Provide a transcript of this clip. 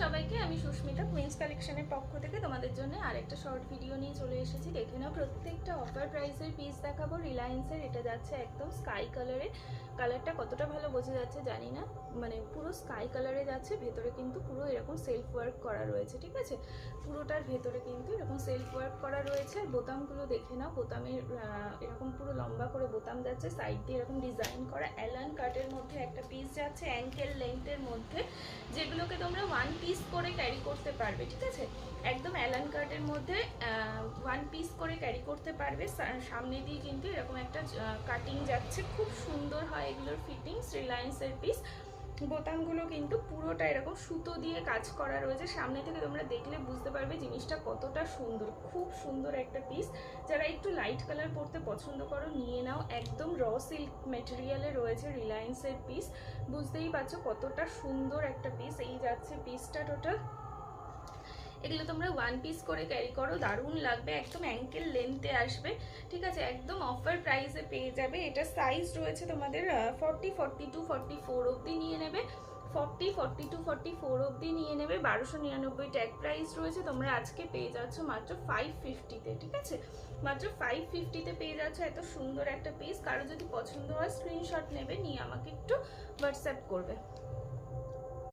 সবাইকে, আমি সুস্মিতা কুইন্স কালেকশনের পক্ষ থেকে তোমাদের জন্য আরেকটা শর্ট ভিডিও নিয়ে চলে এসেছি। দেখে নাও, প্রত্যেকটা অফার প্রাইসের পিস দেখাবো। রিলায়েন্সের এটা যাচ্ছে একদম স্কাই কালারে। কালারটা কতটা ভালো বোঝা যাচ্ছে জানি না, মানে পুরো স্কাই কালারে যাচ্ছে। ভেতরে কিন্তু পুরো এরকম সেলফ ওয়ার্ক করা রয়েছে, ঠিক আছে? পুরোটার ভেতরে কিন্তু এরকম সেলফ ওয়ার্ক করা রয়েছে। বোতামগুলো দেখে নাও, বোতামের এরকম পুরো লম্বা করে বোতাম যাচ্ছে, সাইড দিয়ে এরকম ডিজাইন করা। অ্যালান কাটের মধ্যে একটা পিস যাচ্ছে অ্যাঙ্কেল লেন্থের মধ্যে, যেগুলোকে তোমরা ওয়ান পিস করে ক্যারি করতে পারবে, ঠিক আছে? একদম অ্যালান কাটের মধ্যে ওয়ান পিস করে ক্যারি করতে পারবে। সামনে দিয়ে কিন্তু এরকম একটা কাটিং যাচ্ছে, খুব সুন্দর হয় এগুলোর ফিটিংস। রিলায়েন্সের পিস। বোতামগুলো কিন্তু পুরোটা এরকম সুতো দিয়ে কাজ করা রয়েছে। সামনে থেকে তোমরা দেখলে বুঝতে পারবে জিনিসটা কতটা সুন্দর, খুব সুন্দর একটা পিস। যারা একটু লাইট কালার পরতে পছন্দ করো নিয়ে নাও। একদম র সিল্ক মেটেরিয়ালে রয়েছে রিলায়েন্সের পিস। বুঝতেই পারছো কতটা সুন্দর একটা পিস। এই যাচ্ছে পিসটা টোটাল। এগুলো তোমরা ওয়ান পিস করে ক্যারি করো, দারুণ লাগবে। একদম অ্যাঙ্কেল লেন্থে আসবে, ঠিক আছে? একদম অফার প্রাইসে পেয়ে যাবে। এটা সাইজ রয়েছে তোমাদের 40, 42, 44 অবধি নিয়ে নেবে। 40, 42, 44 অবধি নিয়ে নেবে। 1299 ট্যাগ প্রাইস রয়েছে। তোমরা আজকে পেয়ে যাচ্ছ মাত্র 550-তে, ঠিক আছে? মাত্র 550-তে পেয়ে যাচ্ছ এত সুন্দর একটা পিস। কারো যদি পছন্দ হয় স্ক্রিনশট নেবে, নিয়ে আমাকে একটু হোয়াটসঅ্যাপ করবে।